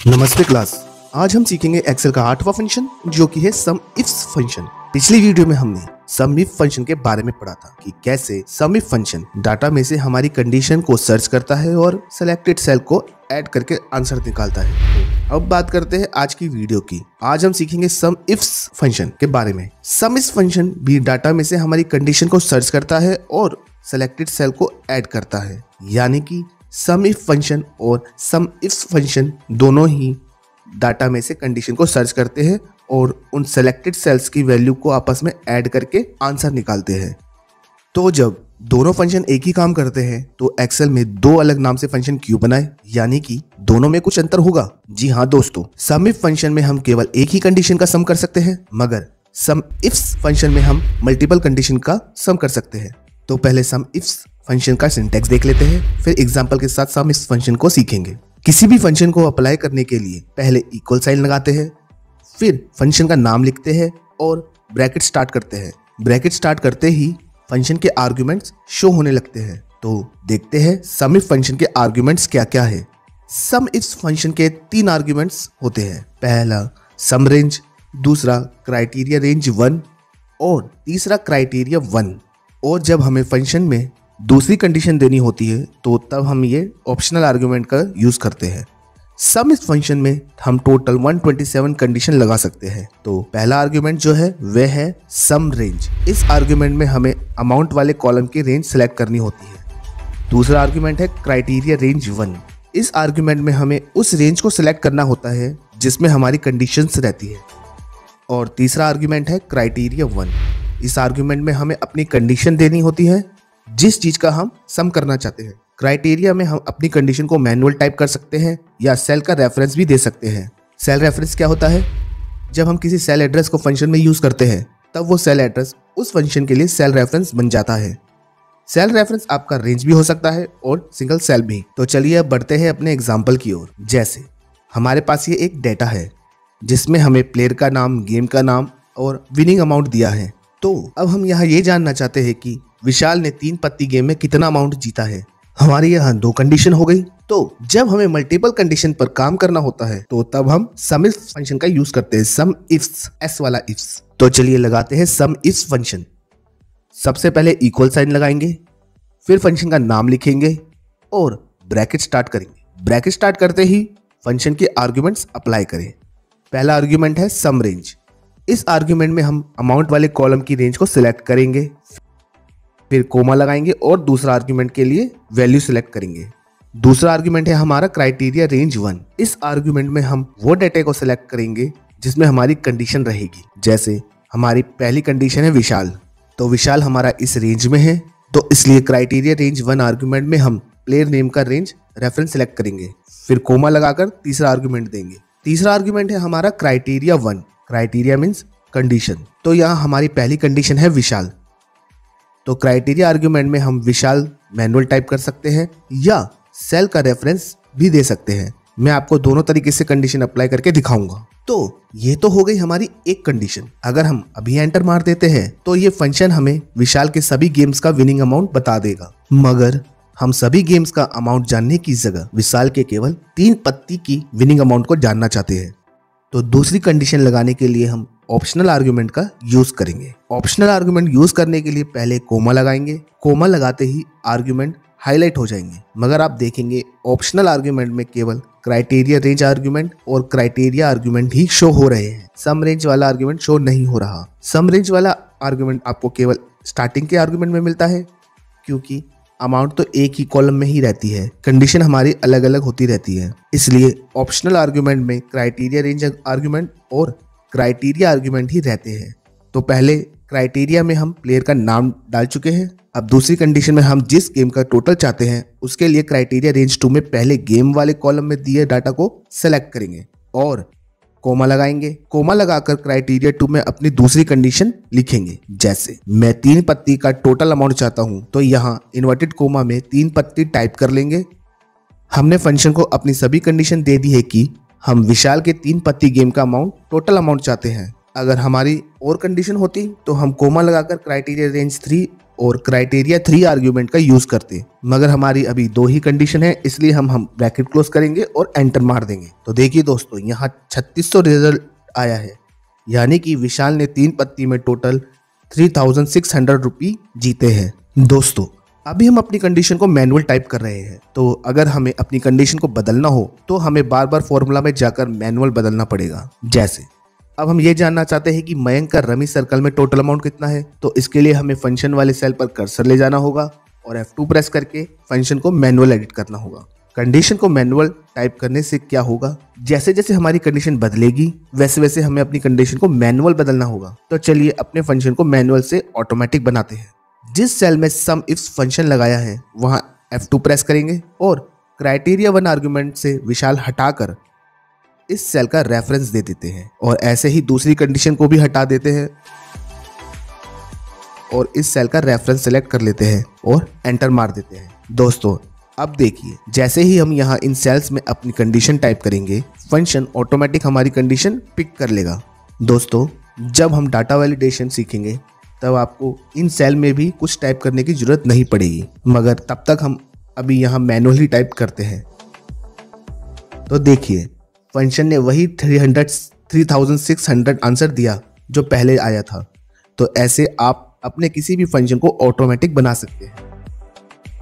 नमस्ते क्लास। आज हम सीखेंगे एक्सेल का 8वां फंक्शन जो कि है सम इफ्स फंक्शन। पिछली वीडियो में हमने सम इफ फंक्शन के बारे में पढ़ा था कि कैसे सम इफ फंक्शन डाटा में से हमारी कंडीशन को सर्च करता है और सिलेक्टेड सेल को ऐड करके आंसर निकालता है। अब बात करते हैं आज की वीडियो की। आज हम सीखेंगे सम इफ्स फंक्शन के बारे में। सम इफ फंक्शन भी डाटा में से हमारी कंडीशन को सर्च करता है और सिलेक्टेड सेल को ऐड करता है, यानी कि सम इफ फंक्शन और सम इफ्स फंक्शन दोनों ही डाटा में से कंडीशन को सर्च करते हैं और उन सेलेक्टेड सेल्स की वैल्यू को आपस में ऐड करके आंसर निकालते हैं। तो जब दोनों फंक्शन एक ही काम करते हैं तो एक्सेल में दो अलग नाम से फंक्शन क्यों बनाए, यानी कि दोनों में कुछ अंतर होगा। जी हाँ दोस्तों, सम इफ फंक्शन में हम केवल एक ही कंडीशन का सम कर सकते हैं, मगर सम इफ्स फंक्शन में हम मल्टीपल कंडीशन का सम कर सकते हैं। तो पहले सम इफ्स फंक्शन का सिंटैक्स देख लेते हैं, फिर एग्जांपल के साथ सम इफ्स फंक्शन को सीखेंगे। किसी भी फंक्शन को अप्लाई करने के लिए पहले इक्वल साइन लगाते हैं, फिर फंक्शन का नाम लिखते हैं और ब्रैकेट स्टार्ट करते हैं। ब्रैकेट स्टार्ट करते ही फंक्शन के आर्गुमेंट्स शो होने लगते हैं। तो देखते हैं सम इफ फंक्शन के आर्गुमेंट्स क्या क्या है। सम इफ फंक्शन के 3 आर्गुमेंट्स होते हैं। पहला सम रेंज, दूसरा क्राइटेरिया रेंज 1 और तीसरा क्राइटेरिया 1। और जब हमें फंक्शन में दूसरी कंडीशन देनी होती है तो तब हम ये ऑप्शनल आर्गुमेंट का यूज करते हैं। सम इस फंक्शन में हम टोटल 127 कंडीशन लगा सकते हैं। तो पहला आर्गुमेंट जो है वह है सम रेंज। इस आर्गुमेंट में हमें अमाउंट वाले कॉलम की रेंज सेलेक्ट करनी होती है। दूसरा आर्गुमेंट है क्राइटेरिया रेंज 1। इस आर्गुमेंट में हमें उस रेंज को सिलेक्ट करना होता है जिसमें हमारी कंडीशंस रहती है। और तीसरा आर्गुमेंट है क्राइटेरिया 1। इस आर्गुमेंट में हमें अपनी कंडीशन देनी होती है जिस चीज का हम सम करना चाहते हैं। क्राइटेरिया में हम अपनी कंडीशन को मैनुअल टाइप कर सकते हैं या सेल का रेफरेंस भी दे सकते हैं। सेल रेफरेंस क्या होता है? जब हम किसी सेल एड्रेस को फंक्शन में यूज करते हैं तब वो सेल एड्रेस उस फंक्शन के लिए सेल रेफरेंस बन जाता है। सेल रेफरेंस आपका रेंज भी हो सकता है और सिंगल सेल भी। तो चलिए अब बढ़ते हैं अपने एग्जाम्पल की ओर। जैसे हमारे पास ये एक डेटा है जिसमें हमें प्लेयर का नाम, गेम का नाम और विनिंग अमाउंट दिया है। तो अब हम यहाँ ये जानना चाहते हैं कि विशाल ने 3 पत्ती गेम में कितना अमाउंट जीता है। हमारी यहाँ 2 कंडीशन हो गई। तो जब हमें मल्टीपल कंडीशन पर काम करना होता है तो तब हम सम इफ फंक्शन का यूज करते हैं, सम इफ्स, एस वाला इफ्स। तो चलिए लगाते हैं सम इफ्स फंक्शन। सबसे पहले इक्वल साइन लगाएंगे, फिर फंक्शन का नाम लिखेंगे और ब्रैकेट स्टार्ट करेंगे। ब्रैकेट स्टार्ट करते ही फंक्शन के आर्ग्यूमेंट्स अप्लाई करें। पहला आर्ग्यूमेंट है सम रेंज। इस आर्ग्यूमेंट में हम अमाउंट वाले कॉलम की रेंज को सिलेक्ट करेंगे, फिर कोमा लगाएंगे और दूसरा आर्ग्यूमेंट के लिए वैल्यू सिलेक्ट करेंगे। दूसरा आर्ग्यूमेंट है हमारा क्राइटेरिया रेंज 1। इस आर्ग्यूमेंट में हम वो डेटा को सिलेक्ट करेंगे जिसमें हमारी कंडीशन रहेगी। जैसे हमारी पहली कंडीशन है विशाल, तो विशाल हमारा इस रेंज में है, तो इसलिए क्राइटेरिया रेंज 1 आर्ग्यूमेंट में हम प्लेयर नेम का रेंज रेफरेंस सिलेक्ट करेंगे, फिर कोमा लगाकर तीसरा आर्ग्यूमेंट देंगे। तीसरा आर्ग्यूमेंट है हमारा क्राइटेरिया 1। Criteria means condition. तो यहाँ हमारी पहली कंडीशन है विशाल, तो क्राइटेरिया आर्ग्यूमेंट में हम विशाल मैनुअल टाइप कर सकते हैं या सेल का रेफरेंस भी दे सकते हैं। मैं आपको दोनों तरीके से कंडीशन अप्लाई करके दिखाऊंगा। तो ये तो हो गई हमारी एक कंडीशन। अगर हम अभी एंटर मार देते हैं तो ये फंक्शन हमें विशाल के सभी गेम्स का विनिंग अमाउंट बता देगा। मगर हम सभी गेम्स का अमाउंट जानने की जगह विशाल के केवल 3 पत्ती की विनिंग अमाउंट को जानना चाहते हैं। तो दूसरी कंडीशन लगाने के लिए हम ऑप्शनल आर्गुमेंट का यूज करेंगे। ऑप्शनल आर्गुमेंट यूज करने के लिए पहले कोमा लगाएंगे। कोमा लगाते ही आर्गुमेंट हाईलाइट हो जाएंगे, मगर आप देखेंगे ऑप्शनल आर्गुमेंट में केवल क्राइटेरिया रेंज आर्गुमेंट और क्राइटेरिया आर्गुमेंट ही शो हो रहे हैं। सम रेंज वाला आर्गुमेंट शो नहीं हो रहा। सम रेंज वाला आर्गुमेंट आपको केवल स्टार्टिंग के आर्गुमेंट में मिलता है, क्योंकि अमाउंट तो एक ही कॉलम में ही रहती है, कंडीशन हमारी अलग अलग होती रहती है। इसलिए ऑप्शनल आर्गुमेंट में क्राइटेरिया रेंज आर्गुमेंट और क्राइटेरिया आर्गुमेंट ही रहते हैं। तो पहले क्राइटेरिया में हम प्लेयर का नाम डाल चुके हैं। अब दूसरी कंडीशन में हम जिस गेम का टोटल चाहते हैं उसके लिए क्राइटेरिया रेंज 2 में पहले गेम वाले कॉलम में दिए डाटा को सेलेक्ट करेंगे और कोमा लगाएंगे। कोमा लगाकर क्राइटेरिया 2 में अपनी दूसरी कंडीशन लिखेंगे। जैसे मैं 3 पत्ती का टोटल अमाउंट चाहता हूं, तो यहाँ इन्वर्टेड कोमा में 3 पत्ती टाइप कर लेंगे। हमने फंक्शन को अपनी सभी कंडीशन दे दी है कि हम विशाल के 3 पत्ती गेम का अमाउंट, टोटल अमाउंट चाहते हैं। अगर हमारी और कंडीशन होती तो हम कोमा लगाकर क्राइटेरिया रेंज 3 और क्राइटेरिया 3 आर्ग्यूमेंट का यूज करते, मगर हमारी अभी 2 ही कंडीशन है, इसलिए हम ब्रैकेट क्लोज करेंगे और एंटर मार देंगे। तो देखिए दोस्तों, यहाँ 3600 रिजल्ट आया है, यानी कि विशाल ने 3 पत्ती में टोटल 3600 रुपये जीते हैं। दोस्तों अभी हम अपनी कंडीशन को मैनुअल टाइप कर रहे हैं, तो अगर हमें अपनी कंडीशन को बदलना हो तो हमें बार बार फॉर्मूला में जाकर मैनुअल बदलना पड़ेगा। जैसे अब हम ये जानना चाहते हैं कि मयंक का रमी सर्कल में टोटल अमाउंट कितना है, तो इसके लिए हमें फंक्शन वाले सेल पर कर्सर ले जाना होगा और F2 प्रेस करके फंक्शन को मैनुअल एडिट करना होगा। कंडीशन को मैनुअल टाइप करने से क्या होगा, जैसे जैसे हमारी कंडीशन बदलेगी वैसे वैसे हमें अपनी कंडीशन को मैनुअल बदलना होगा। तो चलिए अपने फंक्शन को मैनुअल से ऑटोमेटिक बनाते हैं। जिस सेल में सम इफ्स फंक्शन लगाया है वहां F2 प्रेस करेंगे और क्राइटेरिया 1 आर्गुमेंट से विशाल हटाकर इस सेल का रेफरेंस दे देते हैं और ऐसे ही दूसरी कंडीशन को भी हटा देते हैं और इस सेल का रेफरेंस सेलेक्ट कर लेते हैं और एंटर मार देते हैं। दोस्तों अब देखिए, जैसे ही हम यहाँ इन सेल्स में अपनी कंडीशन टाइप करेंगे फंक्शन ऑटोमेटिक हमारी कंडीशन पिक कर लेगा। दोस्तों जब हम डाटा वैलिडेशन सीखेंगे तब आपको इन सेल में भी कुछ टाइप करने की जरूरत नहीं पड़ेगी, मगर तब तक हम अभी यहाँ मैनुअली टाइप करते हैं। तो देखिए फंक्शन ने वही 3600 आंसर दिया जो पहले आया था। तो ऐसे आप अपने किसी भी फंक्शन को ऑटोमेटिक बना सकते हैं।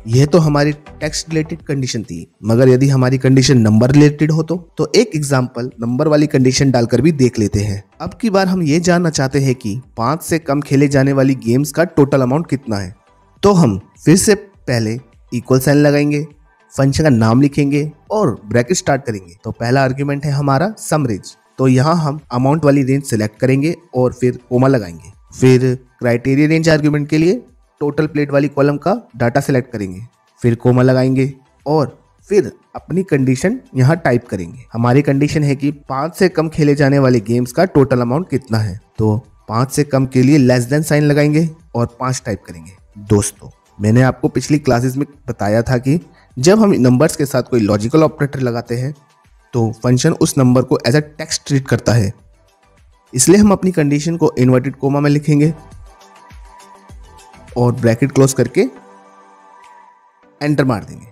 यह तो हमारी टेक्स्ट रिलेटेड कंडीशन थी, मगर यदि हमारी कंडीशन नंबर रिलेटेड हो तो एक एग्जांपल नंबर वाली कंडीशन डालकर भी देख लेते हैं। अब की बार हम ये जानना चाहते हैं कि 5 से कम खेले जाने वाली गेम्स का टोटल अमाउंट कितना है। तो हम फिर से पहले इक्वल साइन लगाएंगे, फंक्शन का नाम लिखेंगे और ब्रैकेट स्टार्ट करेंगे। तो पहला आर्ग्यूमेंट है हमारा सम रेंज, तो यहाँ हम अमाउंट वाली रेंज सेलेक्ट करेंगे और फिर कोमा लगाएंगे। फिर क्राइटेरिया रेंज आर्ग्यूमेंट के लिए टोटल प्लेट वाली कॉलम का डाटा सेलेक्ट करेंगे, फिर कोमा लगाएंगे और फिर अपनी कंडीशन यहाँ टाइप करेंगे। हमारी कंडीशन है कि 5 से कम खेले जाने वाले गेम्स का टोटल अमाउंट कितना है, तो 5 से कम के लिए लेस देन साइन लगाएंगे और 5 टाइप करेंगे। दोस्तों मैंने आपको पिछली क्लासेस में बताया था कि जब हम नंबर्स के साथ कोई लॉजिकल ऑपरेटर लगाते हैं तो फंक्शन उस नंबर को एज अ टेक्स्ट ट्रीट करता है, इसलिए हम अपनी कंडीशन को इन्वर्टेड कोमा में लिखेंगे और ब्रैकेट क्लोज करके एंटर मार देंगे।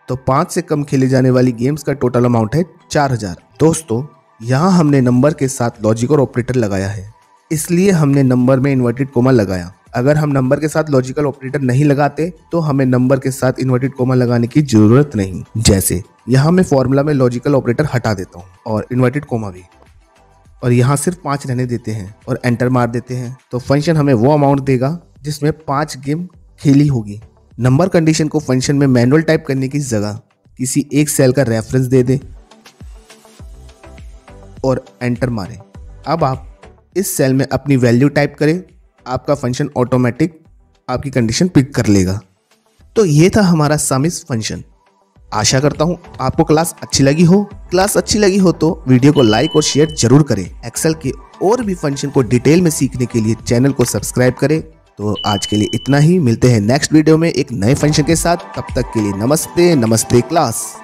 तो 5 से कम खेले जाने वाली गेम्स का टोटल अमाउंट है 4000। दोस्तों यहाँ हमने नंबर के साथ लॉजिकल ऑपरेटर लगाया है, इसलिए हमने नंबर में इन्वर्टेड कोमा लगाया। अगर हम नंबर के साथ लॉजिकल ऑपरेटर नहीं लगाते तो हमें नंबर के साथ इन्वर्टेड कोमा लगाने की जरूरत नहीं। जैसे यहाँ मैं फॉर्मूला में लॉजिकल ऑपरेटर हटा देता हूँ और इन्वर्टेड कोमा भी, और यहाँ सिर्फ 5 रहने देते हैं और एंटर मार देते हैं। तो फंक्शन हमें वो अमाउंट देगा जिसमें 5 गेम खेली होगी। नंबर कंडीशन को फंक्शन में मैनुअल टाइप करने की जगह किसी एक सेल का रेफरेंस दे दें और एंटर मारें। अब आप इस सेल में अपनी वैल्यू टाइप करें, आपका फंक्शन ऑटोमेटिक आपकी कंडीशन पिक कर लेगा। तो ये था हमारा सम इफ फंक्शन। आशा करता हूँ आपको क्लास अच्छी लगी हो। क्लास अच्छी लगी हो तो वीडियो को लाइक और शेयर जरूर करें। एक्सेल के और भी फंक्शन को डिटेल में सीखने के लिए चैनल को सब्सक्राइब करें। तो आज के लिए इतना ही, मिलते हैं नेक्स्ट वीडियो में एक नए फंक्शन के साथ। तब तक के लिए नमस्ते क्लास।